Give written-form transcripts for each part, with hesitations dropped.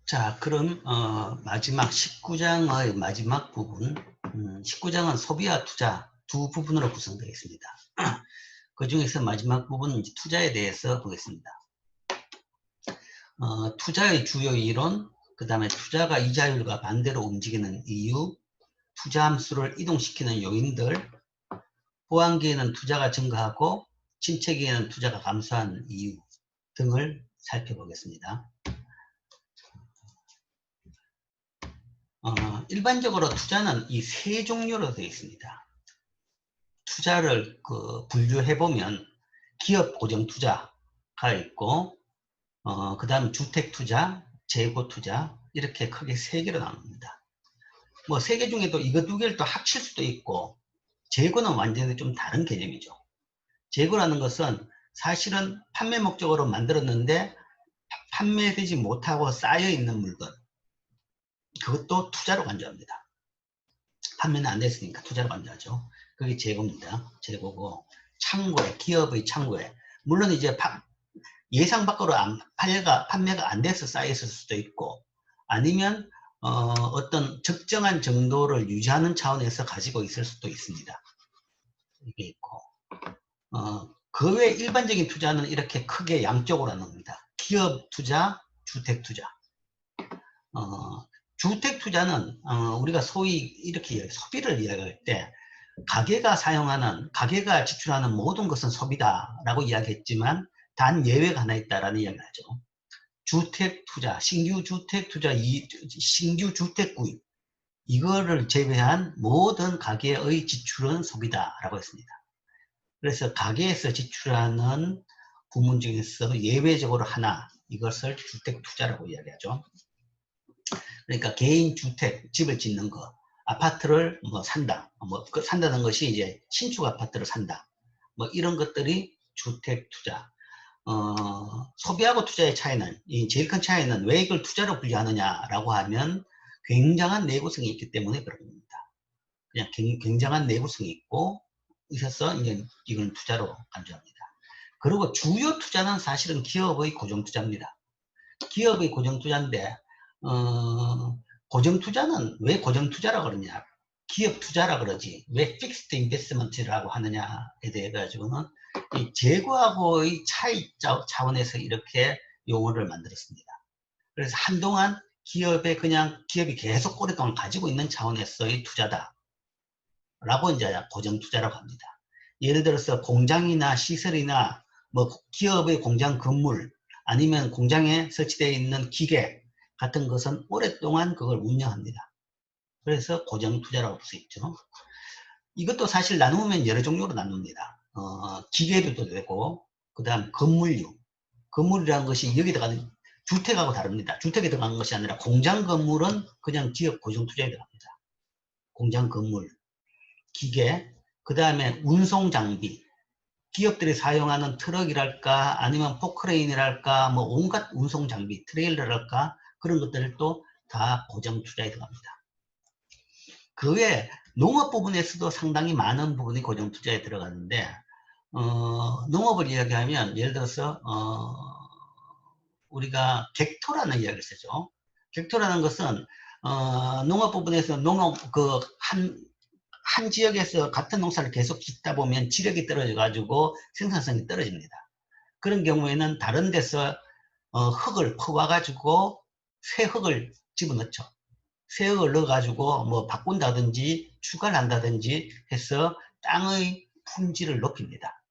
자, 그럼 마지막 19장의 마지막 부분, 19장은 소비와 투자 두 부분으로 구성되어 있습니다. 그 중에서 마지막 부분은 이제 투자에 대해서 보겠습니다. 투자의 주요 이론, 그 다음에 투자가 이자율과 반대로 움직이는 이유, 투자 함수를 이동시키는 요인들, 호황기에는 투자가 증가하고 침체기에는 투자가 감소하는 이유 등을 살펴보겠습니다. 일반적으로 투자는 이 세 종류로 되어 있습니다. 투자를 분류해보면 기업 고정 투자가 있고, 그 다음 주택 투자, 재고 투자, 이렇게 크게 세 개로 나눕니다. 뭐 세 개 중에도 이거 두 개를 또 합칠 수도 있고, 재고는 완전히 좀 다른 개념이죠. 재고라는 것은 사실은 판매 목적으로 만들었는데 판매되지 못하고 쌓여있는 물건, 그것도 투자로 간주합니다. 판매는 안 됐으니까 투자로 간주하죠. 그게 재고입니다. 재고고, 창고에, 기업의 창고에, 물론 이제 예상 밖으로 판매가 안 돼서 쌓였을 수도 있고, 아니면 어떤 적정한 정도를 유지하는 차원에서 가지고 있을 수도 있습니다. 이게 있고, 그 외 일반적인 투자는 이렇게 크게 양쪽으로 나눕니다. 기업 투자, 주택 투자. 주택 투자는 우리가 소위 이렇게 소비를 이야기할 때 가게가 지출하는 모든 것은 소비다라고 이야기했지만 단 예외가 하나 있다라는 이야기를 하죠. 주택 투자, 신규 주택 투자, 신규 주택 구입, 이거를 제외한 모든 가계의 지출은 소비다라고 했습니다. 그래서 가계에서 지출하는 부문 중에서 예외적으로 하나, 이것을 주택 투자라고 이야기하죠. 그러니까 개인 주택, 집을 짓는 거, 아파트를 뭐 산다, 산다는 것이 이제 신축 아파트를 산다, 뭐 이런 것들이 주택 투자. 소비하고 투자의 차이는, 제일 큰 차이는 왜 이걸 투자로 분류하느냐라고 하면 굉장한 내구성이 있기 때문에 그런 겁니다. 그냥 굉장한 내구성이 있고 있어서 이제 이건 투자로 간주합니다. 그리고 주요 투자는 사실은 기업의 고정 투자입니다. 기업의 고정 투자인데 고정 투자는 왜 고정 투자라 그러냐, 기업 투자라 그러지 왜 픽스드 인베스트먼트라고 하느냐에 대해 가지고는 이 재고하고의 차이 차원에서 이렇게 용어를 만들었습니다. 그래서 한동안 기업이 계속 오랫동안 가지고 있는 차원에서의 투자다 라고 이제 고정 투자라고 합니다. 예를 들어서 공장이나 시설이나 뭐 기업의 공장 건물, 아니면 공장에 설치되어 있는 기계 같은 것은 오랫동안 그걸 운영합니다. 그래서 고정 투자라고 볼 수 있죠. 이것도 사실 나누면 여러 종류로 나눕니다. 기계류도 되고, 그 다음 건물류. 건물이라는 것이 여기 들어가는 주택하고 다릅니다. 주택에 들어가는 것이 아니라 공장 건물은 그냥 기업 고정 투자에 들어갑니다. 공장 건물, 기계, 그 다음에 운송 장비. 기업들이 사용하는 트럭이랄까, 아니면 포크레인이랄까, 뭐 온갖 운송 장비, 트레일러랄까, 그런 것들도 다 고정 투자에 들어갑니다. 그 외에 농업 부분에서도 상당히 많은 부분이 고정 투자에 들어가는데, 농업을 이야기하면 예를 들어서 우리가 객토라는 이야기를 쓰죠. 객토라는 것은 농업 부분에서 한 지역에서 같은 농사를 계속 짓다 보면 지력이 떨어져 가지고 생산성이 떨어집니다. 그런 경우에는 다른 데서 흙을 퍼와 가지고 새 흙을 집어넣죠. 새 흙을 넣어 가지고 뭐 바꾼다든지 추가를 한다든지 해서 땅의 품질을 높입니다.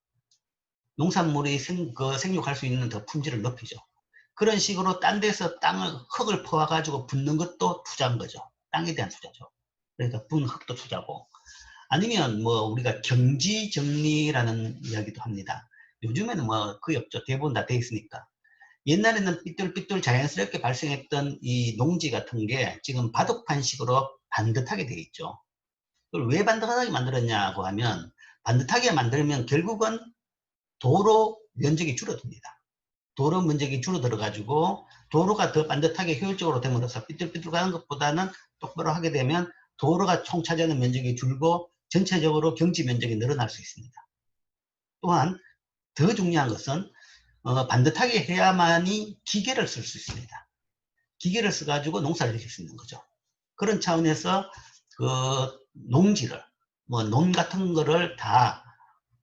농산물이 생육할 수 있는 더 품질을 높이죠. 그런 식으로 딴 데서 흙을 퍼와 가지고 붓는 것도 투자인 거죠. 땅에 대한 투자죠. 그러니까 붓는 흙도 투자고, 아니면 뭐 우리가 경지 정리라는 이야기도 합니다. 요즘에는 뭐 거의 없죠. 대부분 다 돼 있으니까. 옛날에는 삐뚤삐뚤 자연스럽게 발생했던 이 농지 같은 게 지금 바둑판식으로 반듯하게 돼 있죠. 그걸 왜 반듯하게 만들었냐고 하면, 반듯하게 만들면 결국은 도로 면적이 줄어듭니다. 도로 면적이 줄어들어 가지고 도로가 더 반듯하게 효율적으로 됨으로써 삐뚤삐뚤 가는 것보다는 똑바로 하게 되면 도로가 총 차지하는 면적이 줄고 전체적으로 경지 면적이 늘어날 수 있습니다. 또한 더 중요한 것은 반듯하게 해야만이 기계를 쓸 수 있습니다. 기계를 써가지고 농사를 지을 수 있는 거죠. 그런 차원에서 그 농지를, 뭐 논 같은 거를 다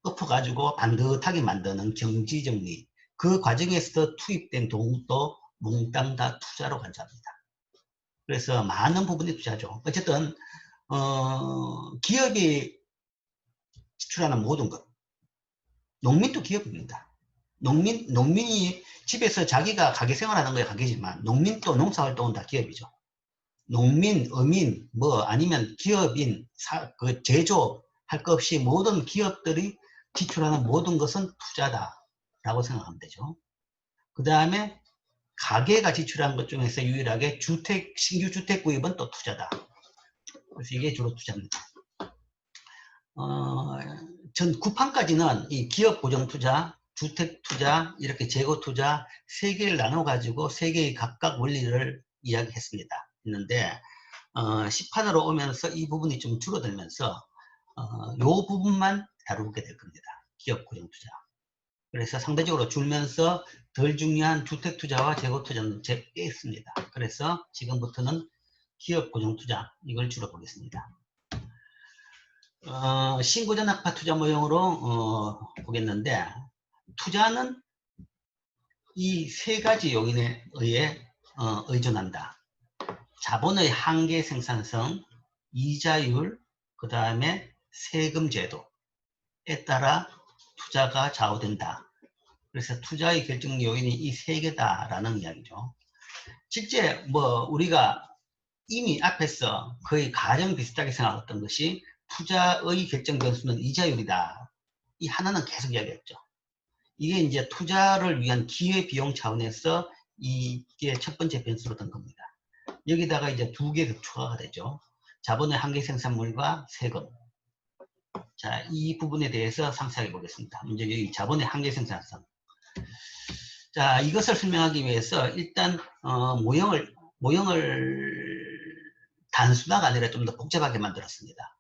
엎어가지고 반듯하게 만드는 경지정리, 그 과정에서 투입된 돈도 몽땅 다 투자로 간주합니다. 그래서 많은 부분이 투자죠. 어쨌든 기업이 지출하는 모든 것, 농민도 기업입니다. 농민이 집에서 자기가 가게 생활하는 거야 가게지만, 농민도 농사활동은 다 기업이죠. 농민, 어민, 뭐 아니면 기업인, 그 제조 할 것 없이 모든 기업들이 지출하는 모든 것은 투자다라고 생각하면 되죠. 그 다음에 가게가 지출한 것 중에서 유일하게 신규 주택 구입은 또 투자다. 그래서 이게 주로 투자입니다. 전 구판까지는 이 기업 고정 투자, 주택 투자, 이렇게 재고 투자 세 개를 나눠 가지고 세 개의 각각 원리를 이야기했습니다. 했는데 10판으로 오면서 이 부분이 좀 줄어들면서 요 부분만 다루게 될 겁니다. 기업 고정 투자. 그래서 상대적으로 줄면서 덜 중요한 주택 투자와 재고 투자는 빼겠습니다. 그래서 지금부터는 기업 고정 투자 이걸 주로 보겠습니다. 신고전학파 투자 모형으로 보겠는데, 투자는 이 세 가지 요인에 의해 의존한다. 자본의 한계 생산성, 이자율, 그 다음에 세금 제도에 따라 투자가 좌우된다. 그래서 투자의 결정 요인이 이 세 개다라는 이야기죠. 실제 뭐 우리가 이미 앞에서 거의 가령 비슷하게 생각했던 것이 투자의 결정 변수는 이자율이다. 이 하나는 계속 이야기했죠. 이게 이제 투자를 위한 기회비용 차원에서 이게 첫 번째 변수로 든 겁니다. 여기다가 이제 두 개 더 추가가 되죠. 자본의 한계 생산물과 세금. 자, 이 부분에 대해서 상세하게 보겠습니다. 먼저 여기 자본의 한계 생산성. 자, 이것을 설명하기 위해서 일단 모형을 단순화가 아니라 좀 더 복잡하게 만들었습니다.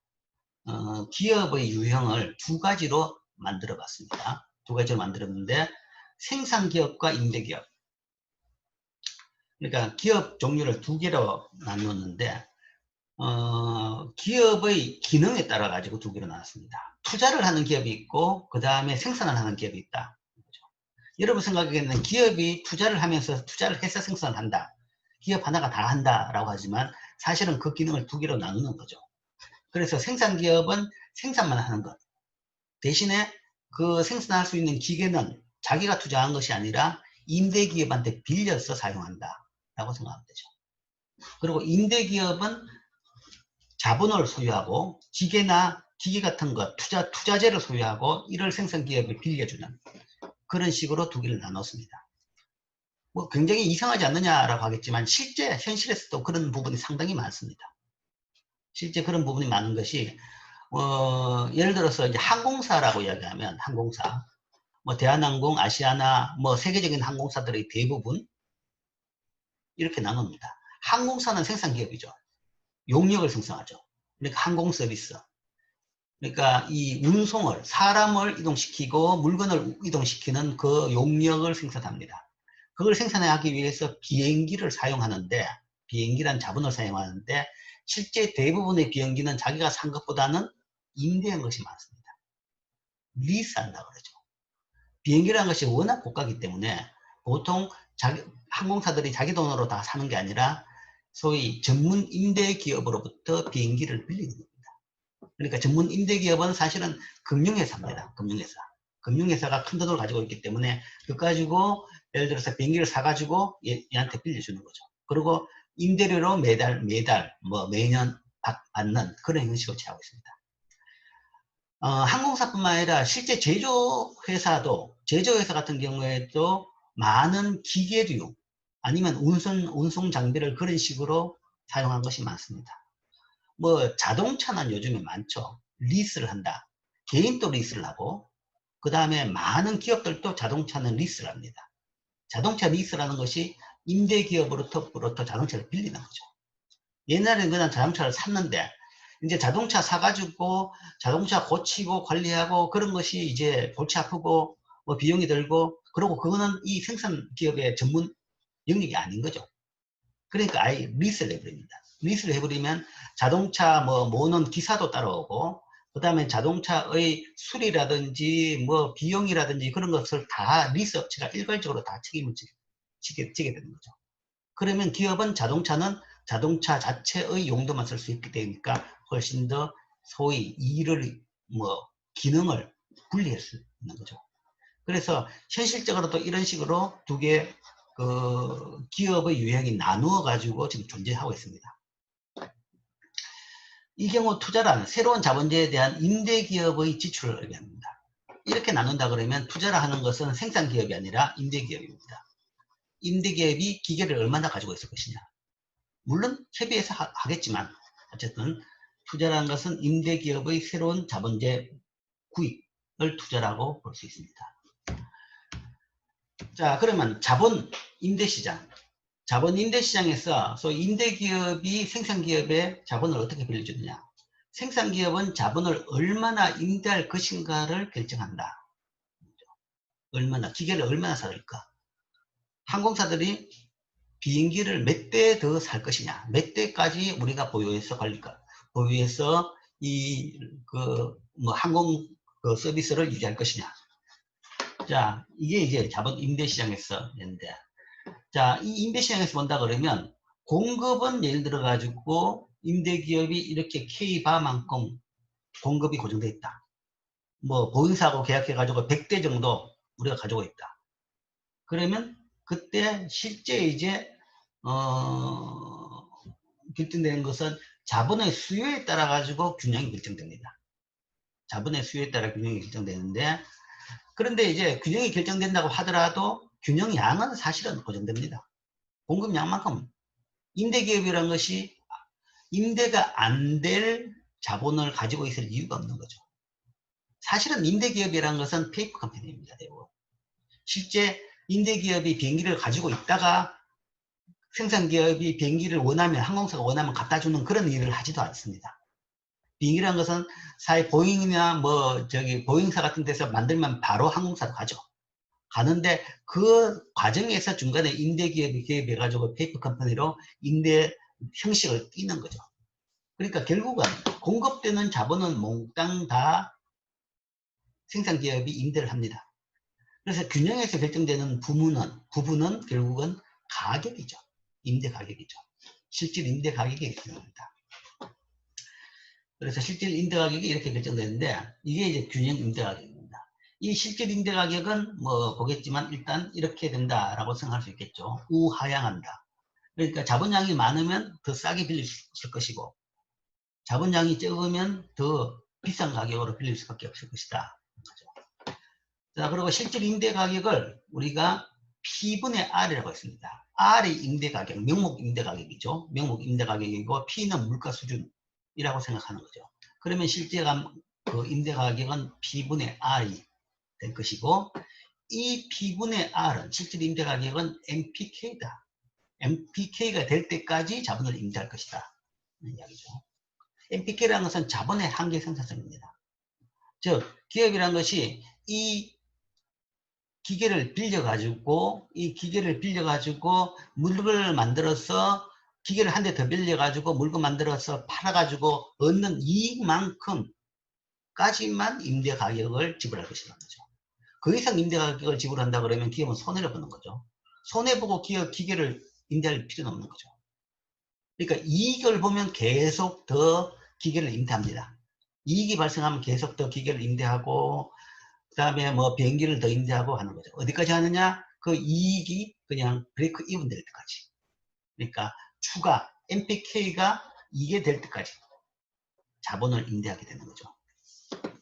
기업의 유형을 두 가지로 만들어 봤습니다. 두 가지로 만들었는데, 생산기업과 임대기업. 그러니까 기업 종류를 두 개로 나누었는데, 기업의 기능에 따라 가지고 두 개로 나눴습니다. 투자를 하는 기업이 있고, 그 다음에 생산을 하는 기업이 있다. 여러분 생각하기에는 기업이 투자를 하면서 투자를 해서 생산을 한다. 기업 하나가 다 한다라고 하지만 사실은 그 기능을 두 개로 나누는 거죠. 그래서 생산기업은 생산만 하는 것. 대신에 그 생산할 수 있는 기계는 자기가 투자한 것이 아니라 임대기업한테 빌려서 사용한다. 라고 생각하면 되죠. 그리고 임대기업은 자본을 소유하고 기계나 기계 같은 것, 투자재를 소유하고 이를 생산기업에 빌려주는 그런 식으로 두 개를 나눴습니다. 뭐 굉장히 이상하지 않느냐라고 하겠지만 실제 현실에서도 그런 부분이 상당히 많습니다. 실제 그런 부분이 많은 것이 예를 들어서 이제 항공사라고 이야기하면 항공사, 뭐 대한항공, 아시아나 뭐 세계적인 항공사들의 대부분 이렇게 나눕니다. 항공사는 생산기업이죠. 용역을 생성하죠. 그러니까 항공 서비스. 그러니까 이 운송을, 사람을 이동시키고 물건을 이동시키는 그 용역을 생산합니다. 그걸 생산하기 위해서 비행기를 사용하는데, 비행기란 자본을 사용하는데 실제 대부분의 비행기는 자기가 산 것보다는 임대한 것이 많습니다. 리스한다고 그러죠. 비행기라는 것이 워낙 고가이기 때문에 보통 항공사들이 자기 돈으로 다 사는 게 아니라 소위 전문 임대 기업으로부터 비행기를 빌리는 겁니다. 그러니까 전문 임대 기업은 사실은 금융회사입니다. 금융회사. 금융회사가 큰 돈을 가지고 있기 때문에 그거 가지고 예를 들어서 비행기를 사가지고 얘한테 빌려주는 거죠. 그리고 임대료로 매달 뭐 매년 받는 그런 형식을 취하고 있습니다. 항공사뿐만 아니라 실제 제조회사 같은 경우에도 많은 기계류 아니면 운송 장비를 그런 식으로 사용한 것이 많습니다. 뭐 자동차는 요즘에 많죠. 리스를 한다. 개인도 리스를 하고 그 다음에 많은 기업들도 자동차는 리스를 합니다. 자동차 리스라는 것이 임대기업으로부터 자동차를 빌리는 거죠. 옛날에는 그냥 자동차를 샀는데 이제 자동차 사가지고 자동차 고치고 관리하고 그런 것이 이제 골치 아프고 뭐 비용이 들고, 그리고 그거는 이 생산기업의 전문 영역이 아닌 거죠. 그러니까 아예 리스를 해버립니다. 리스를 해버리면 자동차 뭐 모는 기사도 따라오고, 그 다음에 자동차의 수리라든지 뭐 비용이라든지 그런 것을 다 리스 업체가 일괄적으로 다 책임을 지게 되는 거죠. 그러면 기업은 자동차는 자동차 자체의 용도만 쓸 수 있게 되니까 훨씬 더 소위 일을 뭐 기능을 분리할 수 있는 거죠. 그래서 현실적으로도 이런 식으로 두 개 그 기업의 유형이 나누어 가지고 지금 존재하고 있습니다. 이 경우 투자란 새로운 자본주의에 대한 임대기업의 지출을 의미합니다. 이렇게 나눈다 그러면 투자를 하는 것은 생산기업이 아니라 임대기업입니다. 임대기업이 기계를 얼마나 가지고 있을 것이냐. 물론 협의해서 하겠지만 어쨌든 투자라는 것은 임대기업의 새로운 자본재 구입을 투자라고 볼 수 있습니다. 자, 그러면 자본 임대시장. 자본 임대시장에서 소위 임대기업이 생산기업에 자본을 어떻게 빌려주느냐. 생산기업은 자본을 얼마나 임대할 것인가를 결정한다. 얼마나, 기계를 얼마나 사들까. 항공사들이 비행기를 몇 대 더 살 것이냐, 몇 대까지 우리가 보유해서 관리까, 보유해서 항공 서비스를 유지할 것이냐. 자, 이게 이제 자본 임대시장에서 있는데, 자, 이 임대시장에서 본다 그러면 공급은 예를 들어 가지고 임대기업이 이렇게 K바만큼 공급이 고정되어 있다. 뭐 보잉사하고 계약해 가지고 100대 정도 우리가 가지고 있다. 그러면 그때 실제 이제 결정되는 것은 자본의 수요에 따라 가지고 균형이 결정됩니다. 자본의 수요에 따라 균형이 결정되는데, 그런데 이제 균형이 결정된다고 하더라도 균형량은 사실은 고정됩니다. 공급량만큼. 임대기업이라는 것이 임대가 안 될 자본을 가지고 있을 이유가 없는 거죠. 사실은 임대기업이라는 것은 페이퍼 컴퍼니입니다. 실제 임대기업이 비행기를 가지고 있다가 생산기업이 비행기를 원하면, 항공사가 원하면 갖다 주는 그런 일을 하지도 않습니다. 비행기라는 것은 사회 보잉이나 보잉사 같은 데서 만들면 바로 항공사로 가죠. 가는데 그 과정에서 중간에 임대기업이 개입해가지고 페이퍼 컴퍼니로 임대 형식을 띄는 거죠. 그러니까 결국은 공급되는 자본은 몽땅 다 생산기업이 임대를 합니다. 그래서 균형에서 결정되는 부분은 결국은 가격이죠. 임대 가격이죠. 실질 임대 가격이 결정됩니다. 그래서 실질 임대 가격이 이렇게 결정되는데, 이게 이제 균형 임대 가격입니다. 이 실질 임대 가격은 뭐 보겠지만 일단 이렇게 된다라고 생각할 수 있겠죠. 우하향한다. 그러니까 자본량이 많으면 더 싸게 빌릴 수 있을 것이고, 자본량이 적으면 더 비싼 가격으로 빌릴 수밖에 없을 것이다. 자, 그리고 실질 임대 가격을 우리가 P분의 R이라고 했습니다. R이 임대 가격, 명목 임대 가격이죠. 명목 임대 가격이고 P는 물가 수준이라고 생각하는 거죠. 그러면 실제 그 임대 가격은 P분의 R이 될 것이고, 이 P분의 R은 실질 임대 가격은 MPK다. MPK가 될 때까지 자본을 임대할 것이다. 이런 이야기죠. MPK라는 것은 자본의 한계 생산성입니다. 즉, 기업이라는 것이 이 기계를 빌려가지고 물건을 만들어서, 기계를 한 대 더 빌려가지고 물건 만들어서 팔아가지고 얻는 이익만큼까지만 임대 가격을 지불할 것이라는 거죠. 그 이상 임대 가격을 지불한다 그러면 기업은 손해를 보는 거죠. 손해보고 기계를 임대할 필요는 없는 거죠. 그러니까 이익을 보면 계속 더 기계를 임대합니다. 이익이 발생하면 계속 더 기계를 임대하고, 그 다음에 뭐 비행기를 더 임대하고 하는 거죠. 어디까지 하느냐? 그 이익이 그냥 브레이크 이븐 될 때까지. 그러니까 추가 MPK가 이게 될 때까지 자본을 임대하게 되는 거죠.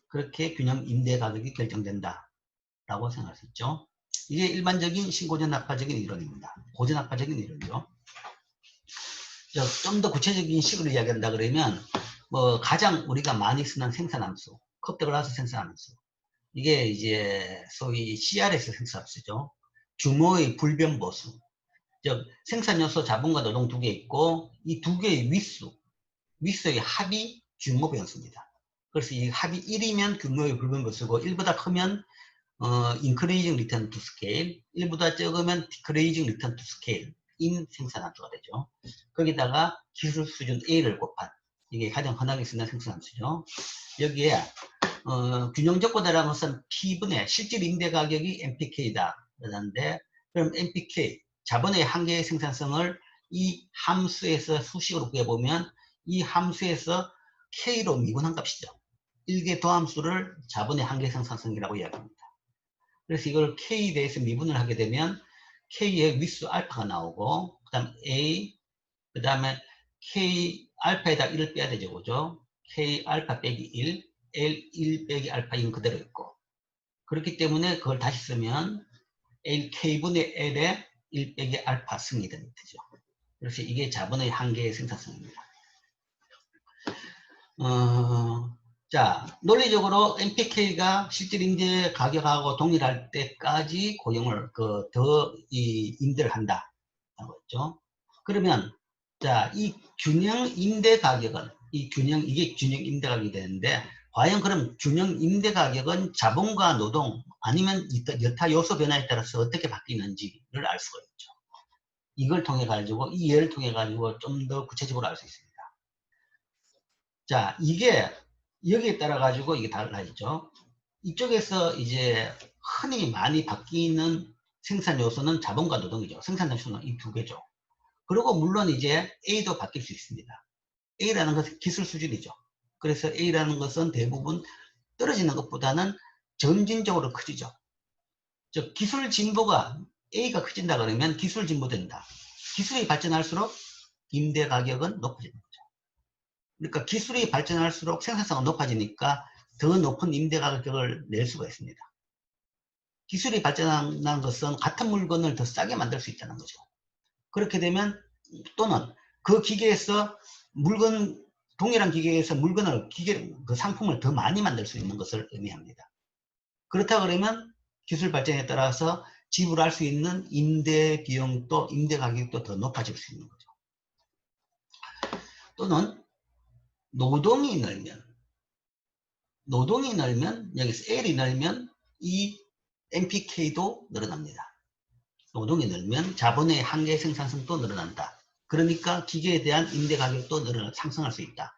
그렇게 균형 임대 가격이 결정된다 라고 생각할 수 있죠. 이게 일반적인 신고전학파적인 이론입니다. 고전학파적인 이론이죠. 좀 더 구체적인 식으로 이야기한다 그러면, 뭐 가장 우리가 많이 쓰는 생산함수, 컵더글라스 생산함수, 이게 이제 소위 CRS 생산함수죠. 규모의 불변보수. 즉 생산요소 자본과 노동 두 개 있고, 이 두 개의 윗수의 합이 규모 변수입니다. 그래서 이 합이 1이면 규모의 불변보수고, 1보다 크면 increasing return to scale, 1보다 적으면 decreasing return to scale, 생산함수가 되죠. 거기다가 기술 수준 A를 곱한, 이게 가장 흔하게 쓰는 생산함수죠. 여기에 균형적고도라는 것은 P분의 실질 임대 가격이 MPK다 그러는데, 그럼 MPK 자본의 한계의 생산성을 이 함수에서 수식으로 구해보면 이 함수에서 K로 미분한 값이죠. 1개 더함수를 자본의 한계 생산성이라고 이야기합니다. 그래서 이걸 K에 대해서 미분을 하게 되면 K의 윗수 알파가 나오고, 그 다음 A, 그 다음에 K 알파에다 1을 빼야 되죠. 그죠? K 알파 빼기 1, L1 빼기 알파 이건 그대로 있고, 그렇기 때문에 그걸 다시 쓰면 K분의 L에 1 빼기 알파 승이 되죠. 그래서 이게 자본의 한계의 생산성입니다. 자, 논리적으로 MPK가 실질 임대 가격하고 동일할 때까지 고용을 임대를 한다. 그렇죠? 그러면 자, 이 균형 임대 가격은 이게 균형 임대 가격이 되는데, 과연 그럼 균형 임대 가격은 자본과 노동 아니면 여타 요소 변화에 따라서 어떻게 바뀌는지를 알 수가 있죠. 이걸 통해 가지고, 이 예를 통해 가지고 좀 더 구체적으로 알 수 있습니다. 자, 이게 여기에 따라 가지고 이게 달라지죠. 이쪽에서 이제 흔히 많이 바뀌는 생산 요소는 자본과 노동이죠. 생산 요소는 이 두 개죠. 그리고 물론 이제 A도 바뀔 수 있습니다. A라는 것은 기술 수준이죠. 그래서 A라는 것은 대부분 떨어지는 것보다는 점진적으로 커지죠. 즉 기술 진보가 A가 커진다 그러면 기술 진보된다. 기술이 발전할수록 임대 가격은 높아지는 거죠. 그러니까 기술이 발전할수록 생산성은 높아지니까 더 높은 임대 가격을 낼 수가 있습니다. 기술이 발전한 것은 같은 물건을 더 싸게 만들 수 있다는 거죠. 그렇게 되면, 또는 그 기계에서 동일한 기계에서 그 상품을 더 많이 만들 수 있는 것을 의미합니다. 그렇다 그러면 기술 발전에 따라서 지불할 수 있는 임대 비용도, 임대 가격도 더 높아질 수 있는 거죠. 또는 노동이 늘면 여기서 L이 늘면 이 MPK도 늘어납니다. 노동이 늘면 자본의 한계 생산성도 늘어난다. 그러니까 기계에 대한 임대 가격도 상승할 수 있다.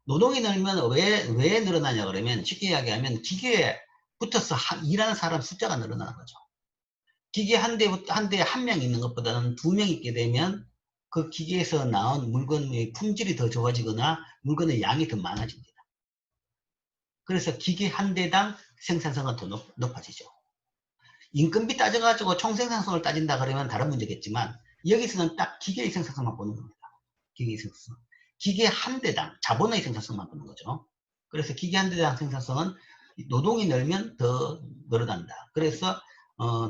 노동이 늘면 왜 늘어나냐 그러면, 쉽게 이야기하면 기계에 붙어서 일하는 사람 숫자가 늘어나는 거죠. 기계 한 대에 한 명 있는 것보다는 2명 있게 되면 그 기계에서 나온 물건의 품질이 더 좋아지거나 물건의 양이 더 많아집니다. 그래서 기계 한 대당 생산성은 더 높아지죠. 인건비 따져가지고 총생산성을 따진다 그러면 다른 문제겠지만, 여기서는 딱 기계의 생산성만 보는 겁니다. 기계의 생산성. 기계 한 대당 자본의 생산성만 보는 거죠. 그래서 기계 한 대당 생산성은 노동이 늘면 더 늘어난다. 그래서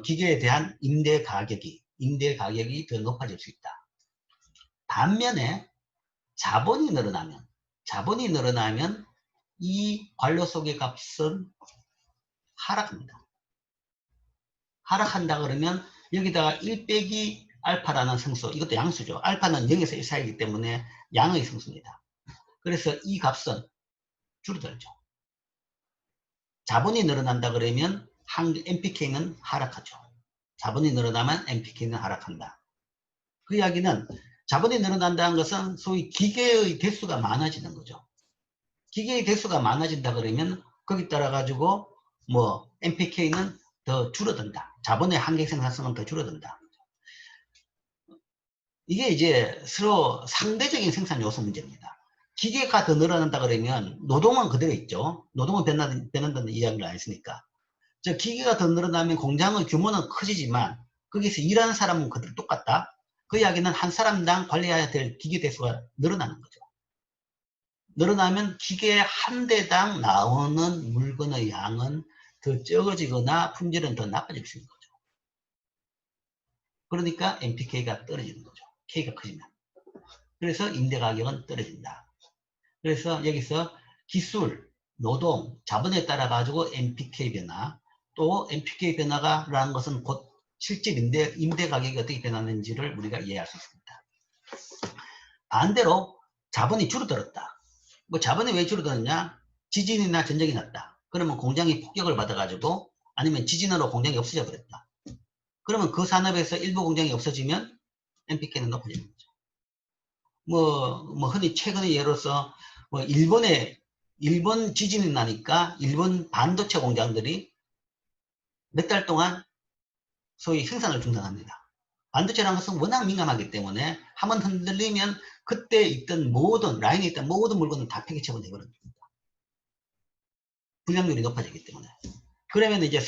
기계에 대한 임대 가격이 더 높아질 수 있다. 반면에 자본이 늘어나면 이 관료 속의 값은 하락합니다. 하락한다 그러면 여기다가 1 빼기 알파라는 성수, 이것도 양수죠. 알파는 0에서 1 사이이기 때문에 양의 성수입니다. 그래서 이 값은 줄어들죠. 자본이 늘어난다 그러면 MPK는 하락하죠. 자본이 늘어나면 MPK는 하락한다. 그 이야기는, 자본이 늘어난다는 것은 소위 기계의 대수가 많아지는 거죠. 기계의 대수가 많아진다 그러면 거기 따라 가지고 MPK는 더 줄어든다. 자본의 한계 생산성은 더 줄어든다. 이게 이제 서로 상대적인 생산 요소 문제입니다. 기계가 더 늘어난다 그러면 노동은 그대로 있죠. 노동은 변한다는 이야기를 안 했으니까. 기계가 더 늘어나면 공장의 규모는 커지지만 거기서 일하는 사람은 그대로 똑같다. 그 이야기는 한 사람당 관리해야 될 기계 대수가 늘어나는 거죠. 늘어나면 기계 한 대당 나오는 물건의 양은 더 적어지거나 품질은 더 나빠질 수 있는 거죠. 그러니까 MPK가 떨어지는 거죠. K가 커지면. 그래서 임대 가격은 떨어진다. 그래서 여기서 기술, 노동, 자본에 따라 가지고 MPK 변화, 또 MPK 변화라는 것은 곧 실제 임대 가격이 어떻게 변하는지를 우리가 이해할 수 있습니다. 반대로 자본이 줄어들었다. 자본이 왜 줄어드느냐? 지진이나 전쟁이 났다. 그러면 공장이 폭격을 받아가지고, 아니면 지진으로 공장이 없어져 버렸다. 그러면 그 산업에서 일부 공장이 없어지면 NPK는 높아지는 거죠. 뭐 흔히 최근에 예로서 뭐 일본 지진이 나니까 일본 반도체 공장들이 몇 달 동안 소위 생산을 중단합니다. 반도체라는 것은 워낙 민감하기 때문에 한번 흔들리면 그때 있던 모든 라인에 있던 모든 물건을 다 폐기처분 해버립니다. 불량률이 높아지기 때문에. 그러면 이제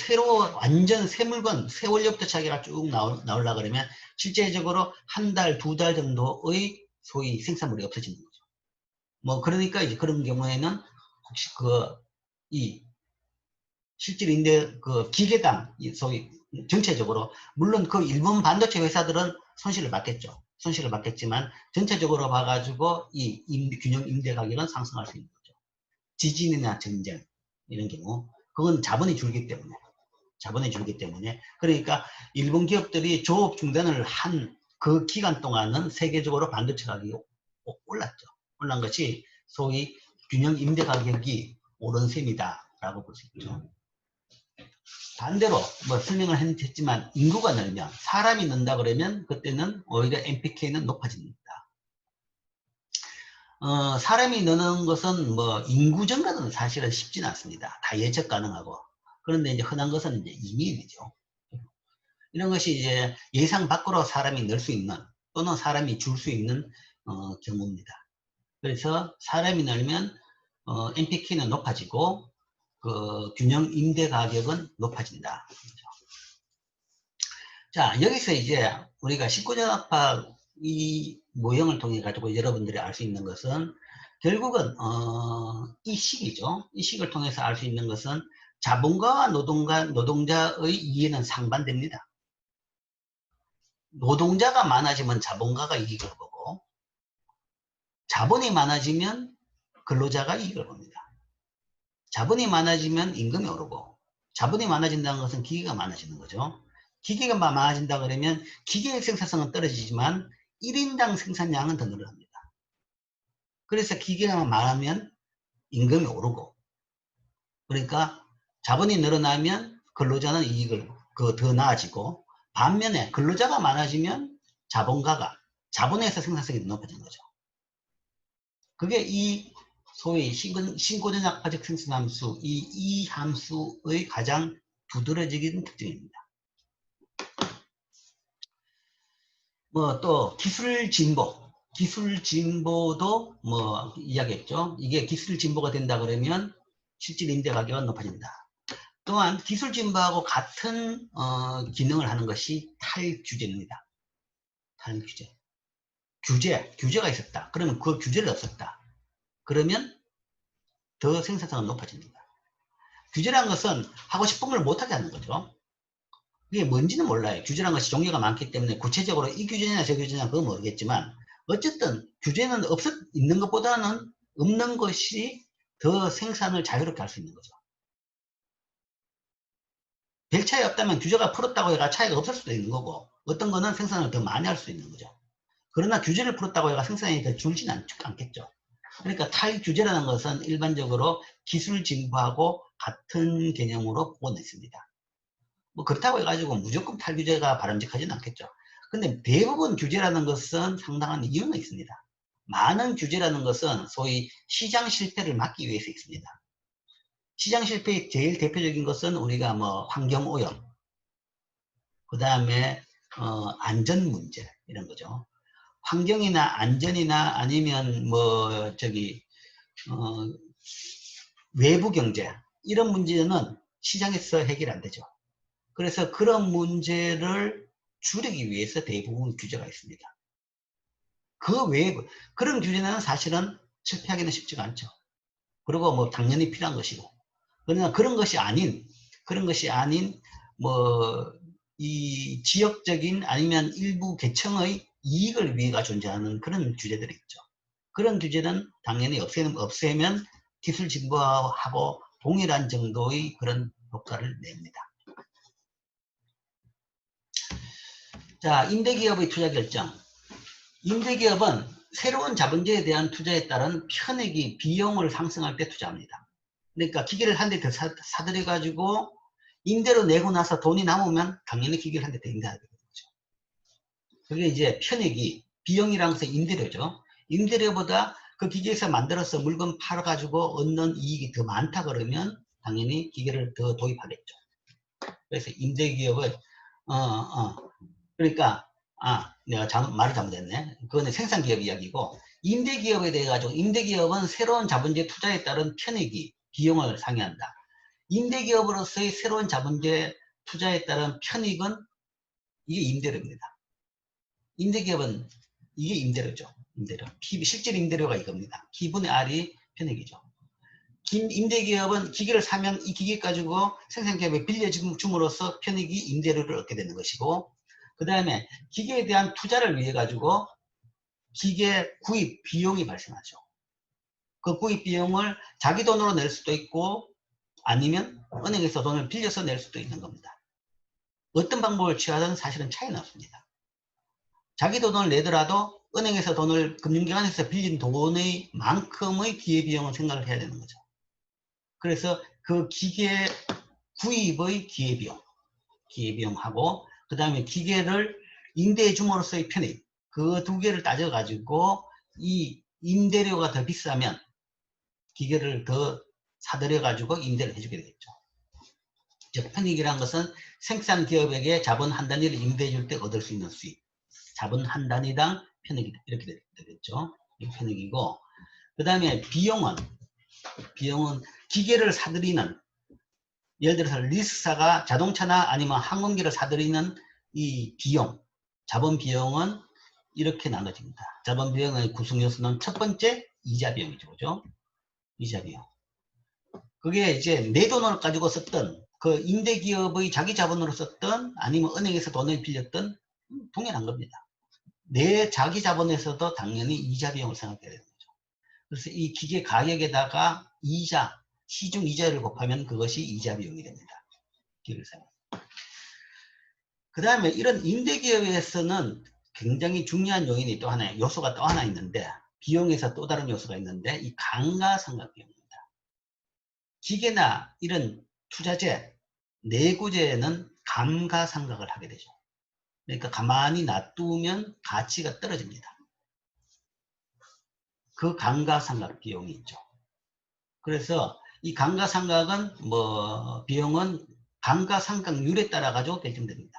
완전 새 물건, 새 원료부터 자기가 쭉 나오려고 그러면 실제적으로 한 달, 두 달 정도의 소위 생산물이 없어지는 거죠. 뭐, 그러니까 이제 그런 경우에는 혹시 실질인데 기계당, 소위 전체적으로, 물론 그 일본 반도체 회사들은 손실을 받겠죠. 손실을 받겠지만, 전체적으로 봐가지고 균형 임대 가격은 상승할 수 있는 거죠. 지진이나 전쟁, 이런 경우. 그건 자본이 줄기 때문에. 그러니까 일본 기업들이 조업 중단을 한 그 기간 동안은 세계적으로 반도체 가격이 올랐죠. 올란 것이 소위 균형 임대 가격이 오른 셈이다라고 볼 수 있죠. 반대로 뭐 설명을 했지만 인구가 늘면 사람이 는다 그러면 그때는 오히려 NPK는 높아집니다. 사람이 느는 것은 뭐 인구 증가는 사실은 쉽지는 않습니다. 다 예측 가능하고. 그런데 이제 흔한 것은 이제 이민이죠. 이런 것이 이제 예상 밖으로 사람이 늘 수 있는 또는 사람이 줄 수 있는 경우입니다. 그래서 사람이 늘면 NPK는 높아지고 그 균형 임대 가격은 높아진다. 자, 여기서 이제 우리가 식구전압학 이 모형을 통해 가지고 여러분들이 알 수 있는 것은 결국은 이 식이죠. 이 식을 통해서 알 수 있는 것은 자본가와 노동자의 이해는 상반됩니다. 노동자가 많아지면 자본가가 이익을 보고 자본이 많아지면 근로자가 이익을 봅니다. 자본이 많아지면 임금이 오르고 자본이 많아진다는 것은 기계가 많아지는 거죠. 기계가 많아진다 그러면 기계의 생산성은 떨어지지만 1인당 생산량은 더 늘어납니다. 그래서 기계가 많으면 임금이 오르고 그러니까 자본이 늘어나면 근로자는 이익을 더 나아지고 반면에 근로자가 많아지면 자본에서 생산성이 높아지는 거죠. 그게 이 소위 신고전약파적 생산함수 이 함수의 가장 두드러지는 특징입니다. 뭐 또 기술 진보도 뭐 이야기했죠. 이게 기술 진보가 된다 그러면 실질 임대 가격은 높아진다. 또한 기술 진보하고 같은 기능을 하는 것이 탈규제입니다. 탈규제. 규제가 있었다. 그러면 그 규제를 없었다. 그러면 더 생산성은 높아집니다. 규제라는 것은 하고 싶은 걸 못하게 하는 거죠. 그게 뭔지는 몰라요. 규제라는 것이 종류가 많기 때문에 구체적으로 이 규제냐 저 규제냐 그건 모르겠지만 어쨌든 규제는 있는 것보다는 없는 것이 더 생산을 자유롭게 할 수 있는 거죠. 별 차이 없다면 규제가 풀었다고 해가 차이가 없을 수도 있는 거고 어떤 거는 생산을 더 많이 할 수 있는 거죠. 그러나 규제를 풀었다고 해가 생산이 더 줄지는 않겠죠. 그러니까 탈규제라는 것은 일반적으로 기술 진보하고 같은 개념으로 보고는 있습니다. 뭐 그렇다고 해가지고 무조건 탈규제가 바람직하지는 않겠죠. 근데 대부분 규제라는 것은 상당한 이유는 있습니다. 많은 규제라는 것은 소위 시장 실패를 막기 위해서 있습니다. 시장 실패의 제일 대표적인 것은 우리가 뭐 환경오염, 그 다음에 안전 문제 이런 거죠. 환경이나 안전이나 아니면 뭐 외부 경제 이런 문제는 시장에서 해결 안 되죠. 그래서 그런 문제를 줄이기 위해서 대부분 규제가 있습니다. 그 외에 그런 규제는 사실은 실패하기는 쉽지가 않죠. 그리고 뭐 당연히 필요한 것이고 그러나 그런 것이 아닌 뭐 이 지역적인 아니면 일부 계층의 이익을 위해가 존재하는 그런 규제들이 있죠. 그런 규제는 당연히 없애면 기술 진보하고 동일한 정도의 그런 효과를 냅니다. 자, 임대기업의 투자 결정. 임대기업은 새로운 자본주의에 대한 투자에 따른 편익이 비용을 상승할 때 투자합니다. 그러니까 기계를 한 대 더 사들여가지고 임대로 내고 나서 돈이 남으면 당연히 기계를 한 대 더 임대하게 되는 거죠. 그게 이제 편익이, 비용이라는 것은 임대료죠. 임대료보다 그 기계에서 만들어서 물건 팔아가지고 얻는 이익이 더 많다 그러면 당연히 기계를 더 도입하겠죠. 그래서 임대기업은, 그러니까, 내가 말을 잘못했네. 그거는 생산기업 이야기고, 임대기업에 대해 가지고, 임대기업은 새로운 자본주의 투자에 따른 편익이, 비용을 상회한다. 임대기업으로서의 새로운 자본주의 투자에 따른 편익은 이게 임대료입니다. 임대기업은 이게 임대료죠. 임대료. 실질 임대료가 이겁니다. 기분의 R이 편익이죠. 임대기업은 기계를 사면 이 기계 가지고 생산기업에 빌려줌으로써 편익이 임대료를 얻게 되는 것이고, 그 다음에 기계에 대한 투자를 위해 가지고 기계 구입 비용이 발생하죠. 그 구입 비용을 자기 돈으로 낼 수도 있고 아니면 은행에서 돈을 빌려서 낼 수도 있는 겁니다. 어떤 방법을 취하든 사실은 차이는 없습니다. 자기 돈을 내더라도 은행에서 돈을 금융기관에서 빌린 돈의 만큼의 기회비용을 생각을 해야 되는 거죠. 그래서 그 기계 구입의 기회비용하고 그 다음에 기계를 임대해 줌으로써의 편익, 그 두 개를 따져가지고 이 임대료가 더 비싸면 기계를 더 사들여가지고 임대를 해주게 되겠죠. 즉 편익이란 것은 생산기업에게 자본 한 단위를 임대해 줄 때 얻을 수 있는 수익, 자본 한 단위당 편익이 이렇게 되겠죠. 이 편익이고, 그 다음에 비용은 기계를 사들이는, 예를 들어서 리스사가 자동차나 아니면 항공기를 사들이는 이 비용, 자본 비용은 이렇게 나눠집니다. 자본 비용의 구성 요소는 첫 번째 이자 비용이죠. 그죠? 이자 비용. 그게 이제 내 돈을 가지고 썼던 그 임대기업의 자기 자본으로 썼던 아니면 은행에서 돈을 빌렸던 동일한 겁니다. 내 자기 자본에서도 당연히 이자 비용을 생각해야 되는 거죠. 그래서 이 기계 가격에다가 이자, 시중 이자를 곱하면 그것이 이자 비용이 됩니다. 기계를 사용. 그 다음에 이런 임대기업에서는 굉장히 중요한 요인이 또 하나, 요소가 또 하나 있는데, 비용에서 또 다른 요소가 있는데, 이 감가상각 비용입니다. 기계나 이런 투자재, 내구재는 감가상각을 하게 되죠. 그러니까 가만히 놔두면 가치가 떨어집니다. 그 감가상각 비용이 있죠. 그래서 이 감가상각은 비용은 감가상각률에 따라 가지고 결정됩니다.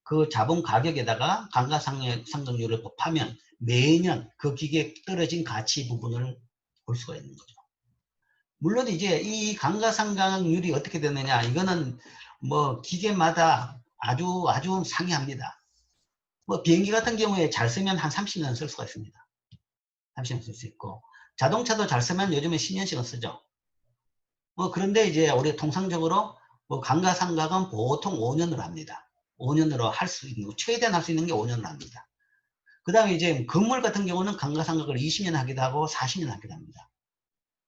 그 자본 가격에다가 감가상각률을 곱하면 매년 그 기계에 떨어진 가치 부분을 볼 수가 있는 거죠. 물론 이제 이 감가상각률이 어떻게 되느냐, 이거는 기계마다 아주 상이합니다. 비행기 같은 경우에 잘 쓰면 한 30년 쓸 수가 있습니다. 30년 쓸 수 있고, 자동차도 잘 쓰면 요즘에 10년씩은 쓰죠. 그런데 이제 우리 통상적으로 감가상각은 보통 5년으로 합니다. 5년으로 할 수 있는, 최대한 할 수 있는 게 5년으로 합니다. 그 다음에 이제 건물 같은 경우는 감가상각을 20년 하기도 하고 40년 하기도 합니다.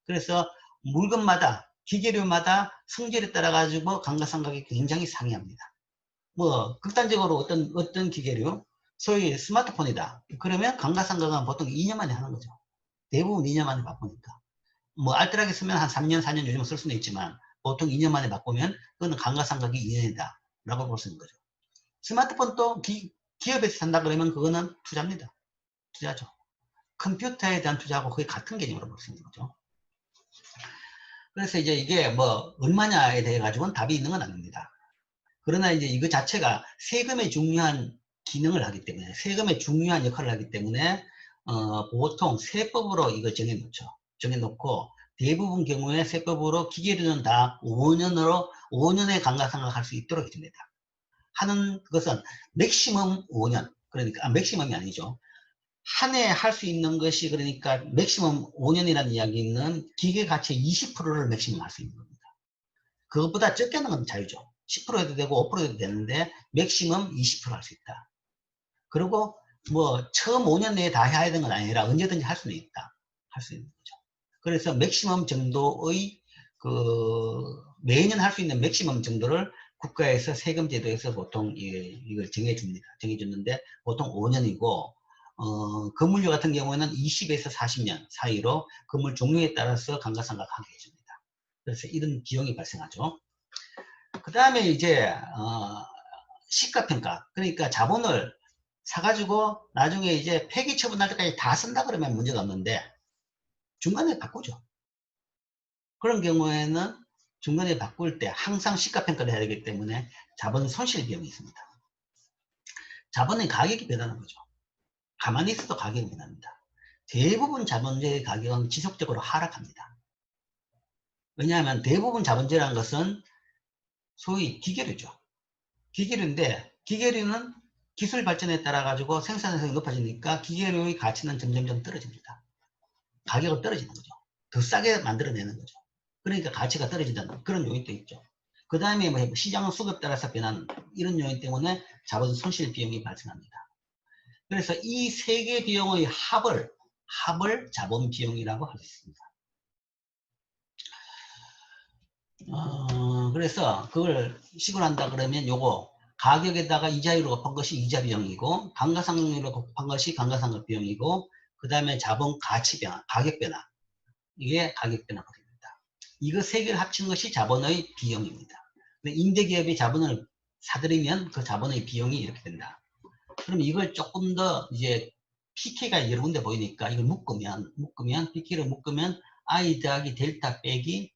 그래서 물건마다, 기계류마다 성질에 따라 가지고 감가상각이 굉장히 상이합니다. 극단적으로 어떤 기계류, 소위 스마트폰이다. 그러면 감가상각은 보통 2년 만에 하는 거죠. 대부분 2년 만에 바꾸니까. 알뜰하게 쓰면 한 3년, 4년 요즘은 쓸 수는 있지만, 보통 2년 만에 바꾸면, 그거는 감가상각이 2년이다. 라고 볼 수 있는 거죠. 스마트폰도 기업에서 산다 그러면 그거는 투자입니다. 투자죠. 컴퓨터에 대한 투자하고 거의 같은 개념으로 볼 수 있는 거죠. 그래서 이제 이게 얼마냐에 대해 가지고는 답이 있는 건 아닙니다. 그러나 이제 이거 자체가 세금의 중요한 기능을 하기 때문에, 세금의 중요한 역할을 하기 때문에, 보통 세법으로 이거 정해놓죠. 정해놓고, 대부분 경우에 세법으로 기계류는 다 5년의 감가상각할 수 있도록 해줍니다. 하는 것은 맥시멈 5년, 그러니까, 맥시멈이 아니죠. 한 해 할 수 있는 것이, 그러니까 맥시멈 5년이라는 이야기는 기계 가치의 20%를 맥시멈 할 수 있는 겁니다. 그것보다 적게 하는 건 자유죠. 10% 해도 되고 5% 해도 되는데 맥시멈 20% 할 수 있다. 그리고 처음 5년 내에 다 해야 되는 건 아니라 언제든지 할 수는 있다. 할 수 있는 거죠. 그래서 맥시멈 정도의 매년 할 수 있는 맥시멈 정도를 국가에서 세금 제도에서 보통 이걸 정해줍니다. 정해주는데 보통 5년이고, 건물주 같은 경우에는 20에서 40년 사이로 건물 종류에 따라서 감가상각하게 해줍니다. 그래서 이런 비용이 발생하죠. 그 다음에 이제 시가평가, 그러니까 자본을 사가지고 나중에 이제 폐기 처분할 때까지 다 쓴다 그러면 문제가 없는데 중간에 바꾸죠. 그런 경우에는 중간에 바꿀 때 항상 시가평가를 해야 되기 때문에 자본 손실 비용이 있습니다. 자본의 가격이 변하는 거죠. 가만히 있어도 가격이 변합니다. 대부분 자본주의 가격은 지속적으로 하락합니다. 왜냐하면 대부분 자본주의라는 것은 소위 기계류죠. 기계류인데 기계류는 기술 발전에 따라 가지고 생산성이 높아지니까 기계류의 가치는 점점점 떨어집니다. 가격은 떨어지는 거죠. 더 싸게 만들어내는 거죠. 그러니까 가치가 떨어진다는 그런 요인도 있죠. 그 다음에 뭐 시장 수급에 따라서 변하는 이런 요인 때문에 자본 손실 비용이 발생합니다. 그래서 이 세 개 비용의 합을 자본 비용이라고 할 수 있습니다. 그래서 그걸 식으로 한다 그러면 요거 가격에다가 이자율을 곱한 것이 이자 비용이고 감가상각률을 곱한 것이 감가상각 비용이고 그 다음에 자본 가치 변화, 가격 변화 이게 가격 변화가 됩니다. 이거 세 개를 합친 것이 자본의 비용입니다. 임대기업이 자본을 사들이면 그 자본의 비용이 이렇게 된다. 그럼 이걸 조금 더 이제 PK가 여러 군데 보이니까 이걸 묶으면 PK를 묶으면 I 더하기 델타 빼기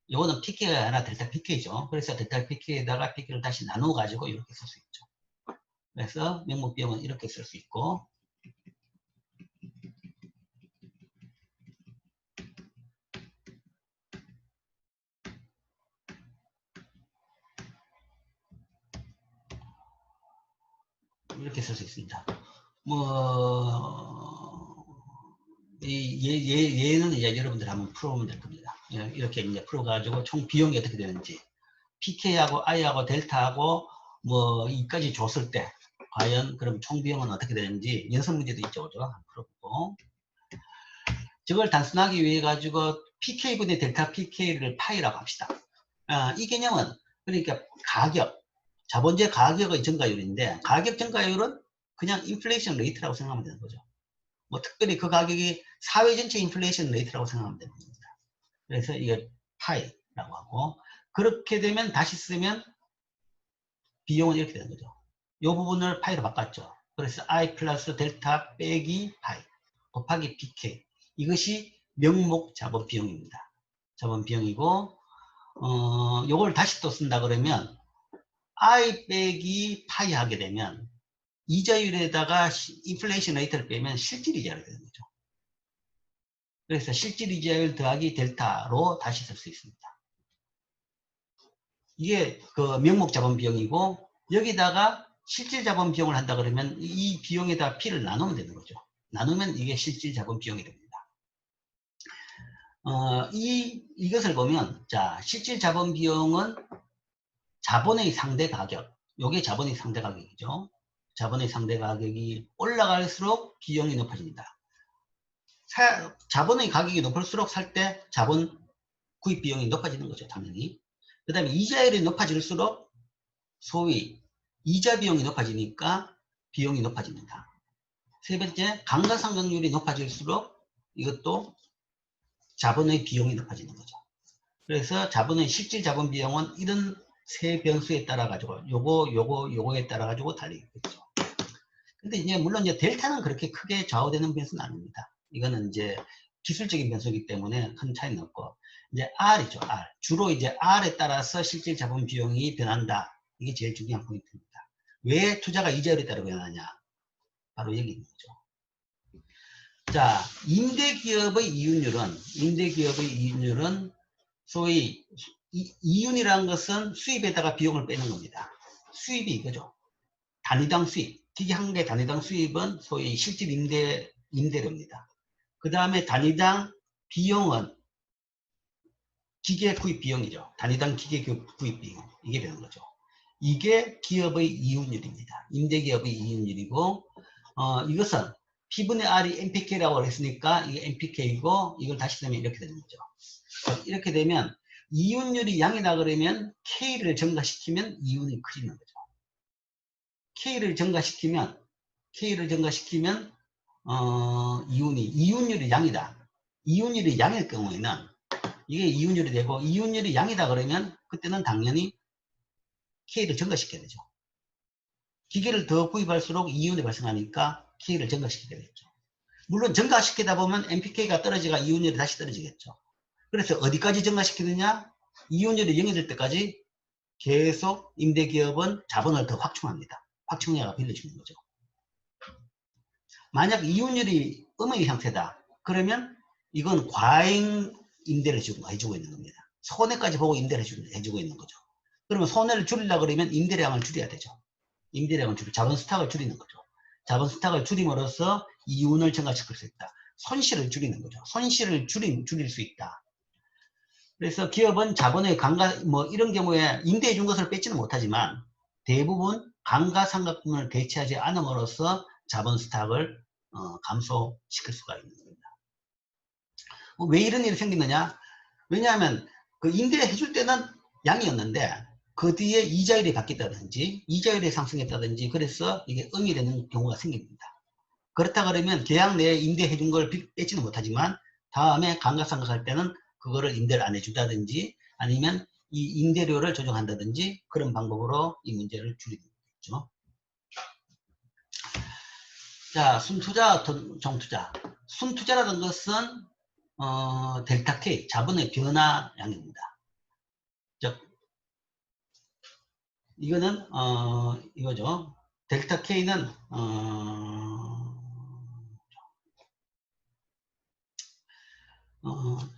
이거는 PK가 아니라 델타 PK죠. 그래서 델타 PK에다가 PK를 다시 나눠 가지고 이렇게 쓸 수 있죠. 그래서 명목 비용은 이렇게 쓸 수 있고 이렇게 쓸 수 있습니다. 얘는 이제 여러분들 한번 풀어보면 될 겁니다. 이렇게 이제 풀어가지고 총 비용이 어떻게 되는지, PK하고 I하고 델타하고 뭐 이까지 줬을 때, 과연 그럼 총 비용은 어떻게 되는지 연습 문제도 있죠. 그죠? 한번 풀어보고. 저걸 단순하게 위해 가지고 PK분의 델타 PK를 파이라고 합시다. 이 개념은 그러니까 가격, 자본주의 가격의 증가율인데 가격 증가율은 그냥 인플레이션 레이트라고 생각하면 되는 거죠. 뭐 특별히 그 가격이 사회 전체 인플레이션 레이트라고 생각하면 되는 겁니다. 그래서 이게 파이라고 하고 그렇게 되면 다시 쓰면 비용은 이렇게 되는 거죠. 이 부분을 파이로 바꿨죠. 그래서 I 플러스 델타 빼기 파이 곱하기 PK 이것이 명목 자본 비용입니다. 자본 비용이고 요걸 다시 또 쓴다 그러면 I 빼기 파이 하게 되면 이자율에다가 인플레이션 레이트를 빼면 실질 이자율이 되는 거죠. 그래서 실질 이자율 더하기 델타로 다시 쓸 수 있습니다. 이게 그 명목 자본 비용이고 여기다가 실질 자본 비용을 한다 그러면 이 비용에다 P를 나누면 되는 거죠. 나누면 이게 실질 자본 비용이 됩니다. 이것을 보면 자 실질 자본 비용은 자본의 상대 가격 요게 자본의 상대 가격이죠. 자본의 상대 가격이 올라갈수록 비용이 높아집니다. 자본의 가격이 높을수록 살 때 자본 구입 비용이 높아지는 거죠. 당연히. 그 다음에 이자율이 높아질수록 소위 이자 비용이 높아지니까 비용이 높아집니다. 세 번째, 감가상각률이 높아질수록 이것도 자본의 비용이 높아지는 거죠. 그래서 자본의 실질 자본 비용은 이런 세 변수에 따라 가지고 요거에 따라 가지고 달리겠죠. 근데 이제 물론 이제 델타는 그렇게 크게 좌우되는 변수는 아닙니다. 이거는 이제 기술적인 변수이기 때문에 큰 차이는 없고 이제 R이죠. R. 주로 이제 R에 따라서 실질 자본 비용이 변한다. 이게 제일 중요한 포인트입니다. 왜 투자가 이자율에 따라 변하냐? 바로 여기 있는 거죠. 자, 임대기업의 이윤율은 소위 이윤이라는 것은 수입에다가 비용을 빼는 겁니다. 수입이 이거죠. 단위당 수입. 기계 한 개 단위당 수입은 소위 실질 임대료입니다. 그 다음에 단위당 비용은 기계 구입 비용이죠. 단위당 기계 구입 비용. 이게 되는 거죠. 이게 기업의 이윤율입니다. 임대기업의 이윤율이고, 이것은 P분의 R이 NPK라고 했으니까 이게 NPK이고, 이걸 다시 쓰면 이렇게 되는 거죠. 이렇게 되면 이윤율이 양이다 그러면 K를 증가시키면 이윤이 커지는 거죠. K를 증가시키면 이윤율이 양이다. 이윤율이 양일 경우에는 이게 이윤율이 되고 이윤율이 양이다 그러면 그때는 당연히 K를 증가시켜야 되죠. 기계를 더 구입할수록 이윤이 발생하니까 K를 증가시키게 되겠죠. 물론 증가시키다 보면 NPK가 떨어지가 이윤율이 다시 떨어지겠죠. 그래서 어디까지 증가시키느냐? 이윤율이 0이 될 때까지 계속 임대기업은 자본을 더 확충합니다. 확충해가 빌려주는 거죠. 만약 이윤율이 음의 형태다. 그러면 이건 과잉 임대를 해주고 있는 겁니다. 손해까지 보고 임대를 해주고 있는 거죠. 그러면 손해를 줄이려고 그러면 임대량을 줄여야 되죠. 임대량을 줄이고 자본 스탁을 줄이는 거죠. 자본 스탁을 줄임으로써 이윤을 증가시킬 수 있다. 손실을 줄이는 거죠. 손실을 줄일 수 있다. 그래서 기업은 자본의 감가, 이런 경우에 임대해 준 것을 뺏지는 못하지만 대부분 감가상각분을 대체하지 않음으로써 자본 스탁을 감소시킬 수가 있는 겁니다. 왜 이런 일이 생기느냐? 왜냐하면 그 임대해 줄 때는 양이었는데 그 뒤에 이자율이 바뀌었다든지 이자율이 상승했다든지 그래서 이게 음이 되는 경우가 생깁니다. 그렇다 그러면 계약 내에 임대해 준 걸 뺏지는 못하지만 다음에 감가상각할 때는 그거를 임대를 안 해준다든지 아니면 이 임대료를 조정한다든지 그런 방법으로 이 문제를 줄이는 거죠. 자, 순투자, 정투자. 순투자라는 것은 델타 K, 자본의 변화량입니다. 즉, 이거는 이거죠. 델타 K는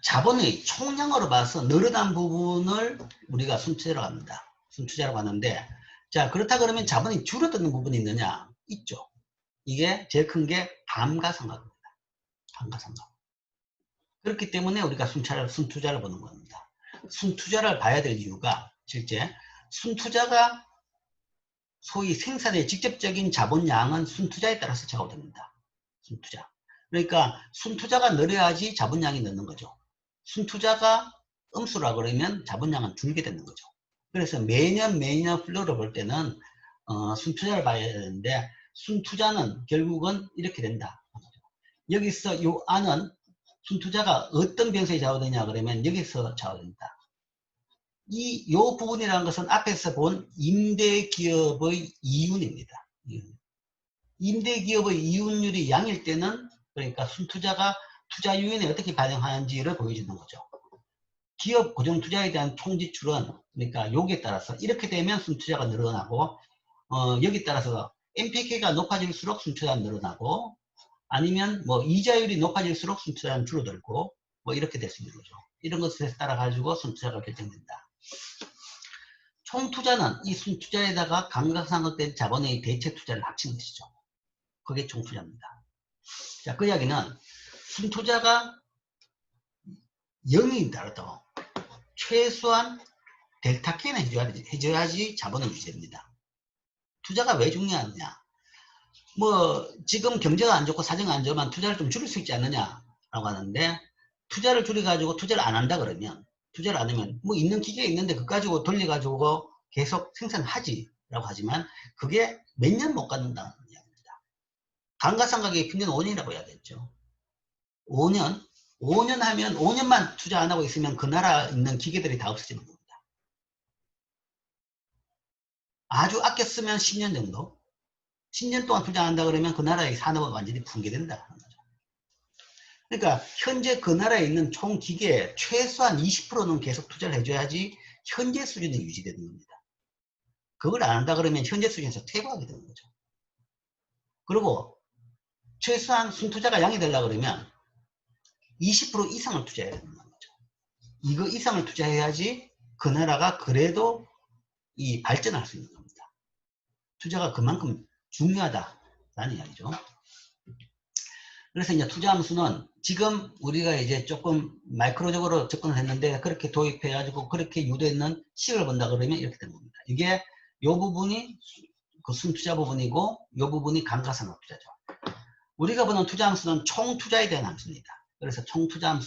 자본의 총량으로 봐서 늘어난 부분을 우리가 순투자라고 합니다. 순투자라고 하는데, 자, 그렇다 그러면 자본이 줄어드는 부분이 있느냐? 있죠. 이게 제일 큰 게 감가상각입니다. 감가상각. 그렇기 때문에 우리가 순투자를 보는 겁니다. 순투자를 봐야 될 이유가 실제 순투자가 소위 생산의 직접적인 자본량은 순투자에 따라서 좌우됩니다. 순투자. 그러니까 순투자가 늘어야지 자본량이 늘는 거죠. 순투자가 음수라 그러면 자본량은 줄게 되는 거죠. 그래서 매년 플로를 볼 때는 순투자를 봐야 되는데 순투자는 결국은 이렇게 된다. 여기서 이 안은 순투자가 어떤 변수에 좌우되냐 그러면 여기서 좌우된다. 요 부분이라는 것은 앞에서 본 임대기업의 이윤입니다. 임대기업의 이윤율이 양일 때는 그러니까 순투자가 투자 유인에 어떻게 반영하는지를 보여주는 거죠. 기업 고정투자에 대한 총지출은 그러니까 여기에 따라서 이렇게 되면 순투자가 늘어나고 여기 따라서 NPK가 높아질수록 순투자가 늘어나고 아니면 이자율이 높아질수록 순투자는 줄어들고 이렇게 될 수 있는 거죠. 이런 것에 따라 가지고 순투자가 결정된다. 총투자는 이 순투자에다가 감가상각된 자본의 대체 투자를 합친 것이죠. 그게 총투자입니다. 자, 그 이야기는 순투자가 0이더라도 최소한 델타 K는 해줘야지 자본은 유지됩니다. 투자가 왜 중요하느냐? 지금 경제가 안 좋고 사정이 안 좋으면 투자를 좀 줄일 수 있지 않느냐라고 하는데 투자를 줄여가지고 투자를 안 한다 그러면 투자를 안 하면 있는 기계 있는데 그거 가지고 돌려가지고 계속 생산하지라고 하지만 그게 몇 년 못 갖는다는 이야기입니다. 감가상각의 평균 5년이라고 해야겠죠. 5년 하면 5년만 투자 안 하고 있으면 그 나라 있는 기계들이 다 없어지는 겁니다. 아주 아껴 쓰면 10년 정도 10년 동안 투자 안 한다 그러면 그 나라의 산업은 완전히 붕괴된다. 그러니까 현재 그 나라에 있는 총 기계의 최소한 20%는 계속 투자를 해줘야지 현재 수준이 유지되는 겁니다. 그걸 안 한다 그러면 현재 수준에서 퇴보하게 되는 거죠. 그리고 최소한 순투자가 양이 되려고 그러면 20% 이상을 투자해야 되는 거죠. 이거 이상을 투자해야지 그 나라가 그래도 발전할 수 있는 겁니다. 투자가 그만큼 중요하다라는 이야기죠. 그래서 이제 투자함수는 지금 우리가 이제 조금 마이크로적으로 접근을 했는데 그렇게 도입해가지고 그렇게 유도했는 식을 본다 그러면 이렇게 되는 겁니다. 이게 요 부분이 그 순투자 부분이고 요 부분이 감가상각 투자죠. 우리가 보는 투자함수는 총투자에 대한 함수입니다. 그래서 총투자는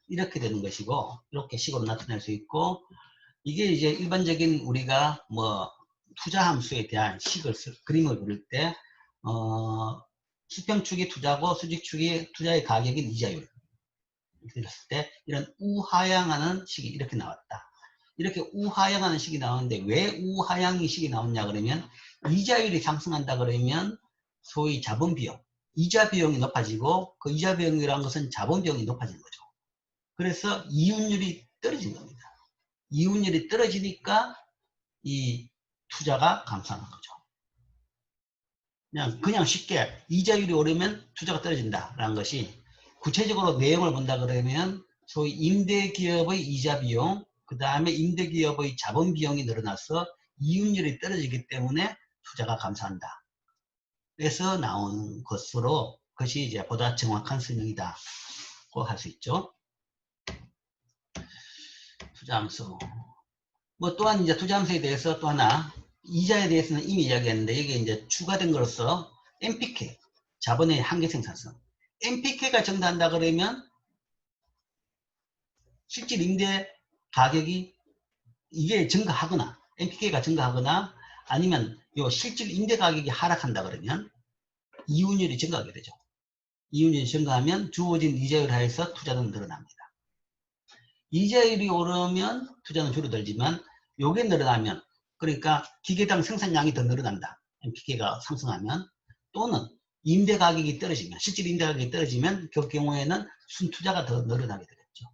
이렇게 되는 것이고 이렇게 식으로 나타낼 수 있고 이게 이제 일반적인 우리가 투자함수에 대한 그림을 그릴 때 수평축이 투자고 수직축이 투자의 가격인 이자율 이렇게 됐을 때 이런 우하향하는 식이 이렇게 나왔다. 이렇게 우하향하는 식이 나오는데 왜 우하향의 식이 나오냐 그러면 이자율이 상승한다 그러면 소위 자본 비용, 이자 비용이 높아지고 그 이자 비용이라는 것은 자본 비용이 높아지는 거죠. 그래서 이윤율이 떨어진 겁니다. 이윤율이 떨어지니까 이 투자가 감소하는 거죠. 그냥 쉽게 이자율이 오르면 투자가 떨어진다라는 것이 구체적으로 내용을 본다 그러면 소위 임대기업의 이자 비용, 그 다음에 임대기업의 자본 비용이 늘어나서 이윤율이 떨어지기 때문에 투자가 감소한다. 그래서 나온 것으로 그것이 이제 보다 정확한 설명이다고 할 수 있죠. 투자함수. 뭐 또한 이제 투자함수에 대해서 또 하나 이자에 대해서는 이미 이야기했는데 이게 이제 추가된 것으로서 MPK 자본의 한계 생산성. MPK가 증가한다 그러면 실질 임대 가격이 이게 증가하거나 MPK가 증가하거나 아니면 요 실질 임대 가격이 하락한다 그러면 이윤율이 증가하게 되죠. 이윤율이 증가하면 주어진 이자율 하에서 투자는 늘어납니다. 이자율이 오르면 투자는 줄어들지만 요게 늘어나면 그러니까 기계당 생산량이 더 늘어난다. MPK가 상승하면 또는 임대 가격이 떨어지면 실질 임대 가격이 떨어지면 그 경우에는 순투자가 더 늘어나게 되겠죠.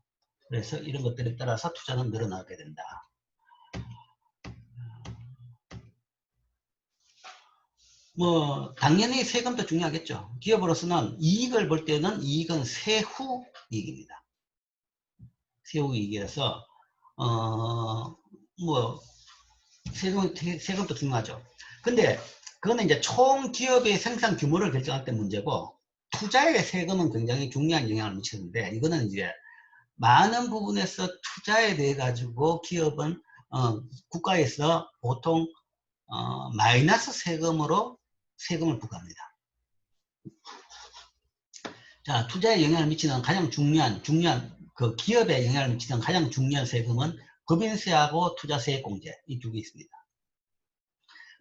그래서 이런 것들에 따라서 투자는 늘어나게 된다. 뭐 당연히 세금도 중요하겠죠. 기업으로서는 이익을 볼 때는 이익은 세후 이익입니다. 세후 이익이라서 뭐 세금도 중요하죠. 근데 그거는 이제 총 기업의 생산 규모를 결정할 때 문제고 투자의 세금은 굉장히 중요한 영향을 미치는데 이거는 이제 많은 부분에서 투자에 대해 가지고 기업은 국가에서 보통 마이너스 세금으로 세금을 부과합니다. 자, 투자에 영향을 미치는 가장 중요한 그 기업에 영향을 미치는 가장 중요한 세금은 법인세하고 투자세액공제 이 두 개 있습니다.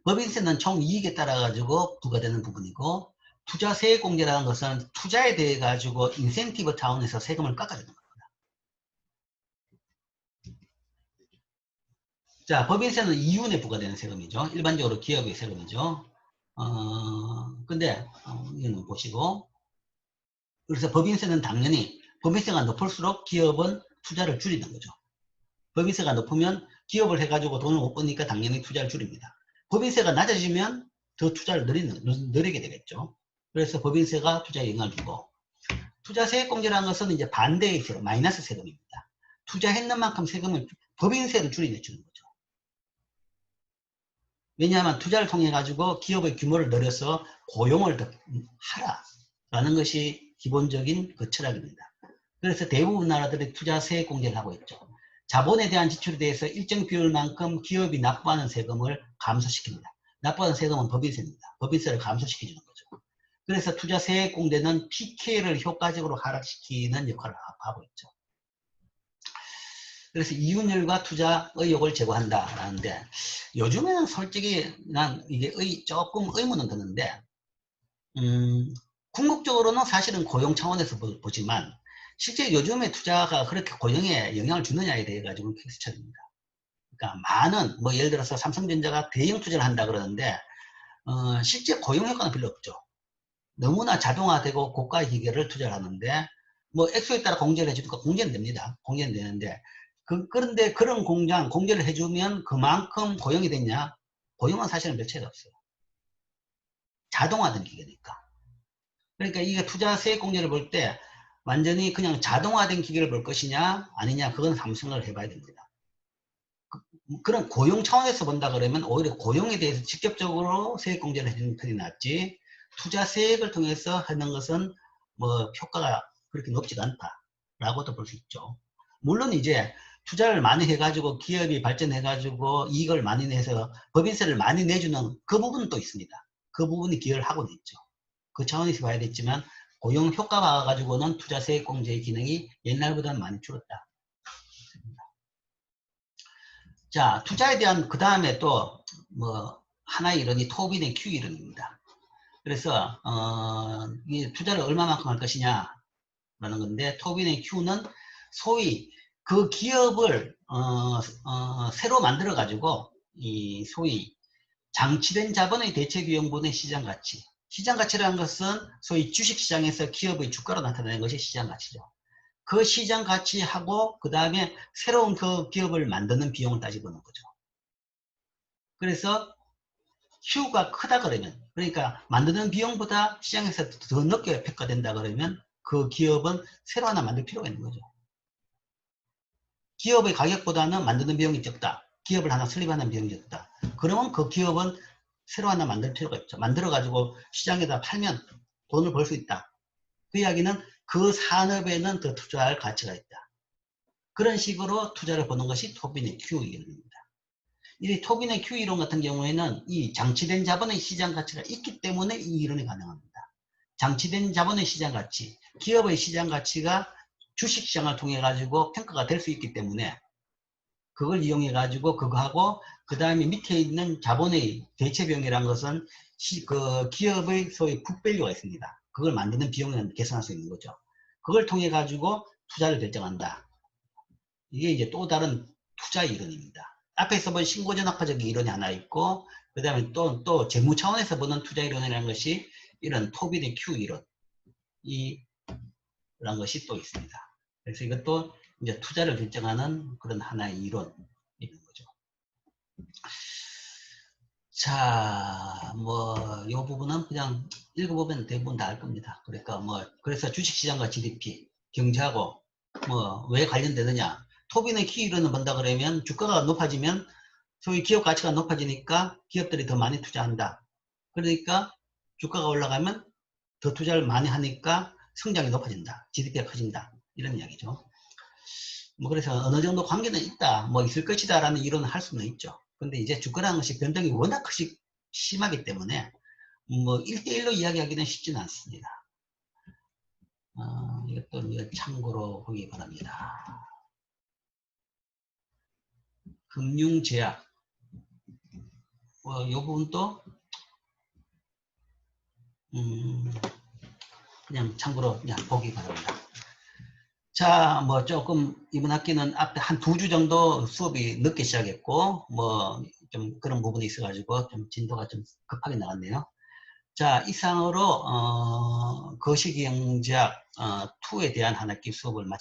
법인세는 총 이익에 따라 가지고 부과되는 부분이고 투자세액공제라는 것은 투자에 대해 가지고 인센티브 차원에서 세금을 깎아주는 겁니다. 자, 법인세는 이윤에 부과되는 세금이죠. 일반적으로 기업의 세금이죠. 근데 이거는 보시고 그래서 법인세는 당연히 법인세가 높을수록 기업은 투자를 줄이는 거죠. 법인세가 높으면 기업을 해가지고 돈을 못 버니까 당연히 투자를 줄입니다. 법인세가 낮아지면 더 투자를 늘리게 되겠죠. 그래서 법인세가 투자에 영향을 주고 투자세액공제라는 것은 이제 반대의 세금, 마이너스 세금입니다. 투자했는 만큼 세금을 법인세를 줄여주는 거죠. 왜냐하면 투자를 통해 가지고 기업의 규모를 늘려서 고용을 더 하라라는 것이 기본적인 그 철학입니다. 그래서 대부분 나라들이 투자세액 공제를 하고 있죠. 자본에 대한 지출에 대해서 일정 비율만큼 기업이 납부하는 세금을 감소시킵니다. 납부하는 세금은 법인세입니다. 법인세를 감소시켜주는 거죠. 그래서 투자세액 공제는 PK를 효과적으로 하락시키는 역할을 하고 있죠. 그래서 이윤율과 투자 의욕을 제고한다라는데 요즘에는 솔직히 난 이게 조금 의문은 드는데 궁극적으로는 사실은 고용 차원에서 보지만 실제 요즘에 투자가 그렇게 고용에 영향을 주느냐에 대해 가지고는 퀘스천입니다. 그러니까 많은 뭐 예를 들어서 삼성전자가 대형 투자를 한다 그러는데 실제 고용 효과는 별로 없죠. 너무나 자동화되고 고가 기계를 투자를 하는데 뭐 액수에 따라 공제를 해주니까 공제는 됩니다. 공제는 되는데 그런데 그런 공제를 해주면 그만큼 고용이 됐냐? 고용은 사실은 몇 차이가 없어요. 자동화된 기계니까. 그러니까 이게 투자세액 공제를 볼 때 완전히 그냥 자동화된 기계를 볼 것이냐 아니냐 그건 한번 생각을 해봐야 됩니다. 그런 고용 차원에서 본다 그러면 오히려 고용에 대해서 직접적으로 세액 공제를 해주는 편이 낫지 투자세액을 통해서 하는 것은 뭐 효과가 그렇게 높지가 않다라고도 볼 수 있죠. 물론 이제 투자를 많이 해가지고 기업이 발전해가지고 이익을 많이 내서 법인세를 많이 내주는 그 부분은 또 있습니다. 그 부분이 기여를 하고는 있죠. 그 차원에서 봐야겠지만 고용 효과가 가지고는 투자세액 공제의 기능이 옛날보다는 많이 줄었다. 자, 투자에 대한 그 다음에 또 뭐 하나의 이론이 토빈의 Q 이론입니다. 그래서 이 투자를 얼마만큼 할 것이냐 라는 건데 토빈의 Q는 소위 그 기업을 새로 만들어 가지고 이 소위 장치된 자본의 대체 비용분의 시장 가치. 시장 가치라는 것은 소위 주식 시장에서 기업의 주가로 나타내는 것이 시장 가치죠. 그 시장 가치하고 그 다음에 새로운 그 기업을 만드는 비용을 따지보는 거죠. 그래서 Q가 크다 그러면, 그러니까 만드는 비용보다 시장에서 더 늦게 평가된다 그러면 그 기업은 새로 하나 만들 필요가 있는 거죠. 기업의 가격보다는 만드는 비용이 적다. 기업을 하나 설립하는 비용이 적다. 그러면 그 기업은 새로 하나 만들 필요가 없죠. 만들어가지고 시장에다 팔면 돈을 벌 수 있다. 그 이야기는 그 산업에는 더 투자할 가치가 있다. 그런 식으로 투자를 보는 것이 토빈의 Q 이론입니다. 이 토빈의 Q 이론 같은 경우에는 이 장치된 자본의 시장 가치가 있기 때문에 이 이론이 가능합니다. 장치된 자본의 시장 가치, 기업의 시장 가치가 주식시장을 통해 가지고 평가가 될 수 있기 때문에 그걸 이용해 가지고 그거하고 그 다음에 밑에 있는 자본의 대체비용이라는 것은 그 기업의 소위 풋밸류가 있습니다. 그걸 만드는 비용을 계산할 수 있는 거죠. 그걸 통해 가지고 투자를 결정한다. 이게 이제 또 다른 투자 이론입니다. 앞에서 본 신고전학파적 이론이 하나 있고, 그 다음에 또 재무 차원에서 보는 투자 이론이라는 것이 이런 토빈의 Q 이론, 이런 것이 또 있습니다. 그래서 이것도 이제 투자를 결정하는 그런 하나의 이론인 거죠. 자, 이 부분은 그냥 읽어보면 대부분 다 알 겁니다. 그러니까 그래서 주식시장과 GDP, 경제하고 왜 관련되느냐. 토빈의 Q 이론을 본다 그러면 주가가 높아지면 소위 기업 가치가 높아지니까 기업들이 더 많이 투자한다. 그러니까 주가가 올라가면 더 투자를 많이 하니까 성장이 높아진다. GDP가 커진다. 이런 이야기죠. 그래서 어느 정도 관계는 있다. 있을 것이다. 라는 이론을 할 수는 있죠. 근데 이제 주가라는 것이 변동이 워낙 심하기 때문에 1대1로 이야기하기는 쉽지는 않습니다. 이것도 참고로 보기 바랍니다. 금융제약. 이 부분도 그냥 참고로 그냥 보기 바랍니다. 자, 조금 이번 학기는 앞에 한 2주 정도 수업이 늦게 시작했고 좀 그런 부분이 있어가지고 좀 진도가 좀 급하게 나왔네요. 자, 이상으로 거시경제학 2에 대한 한 학기 수업을 마치겠습니다.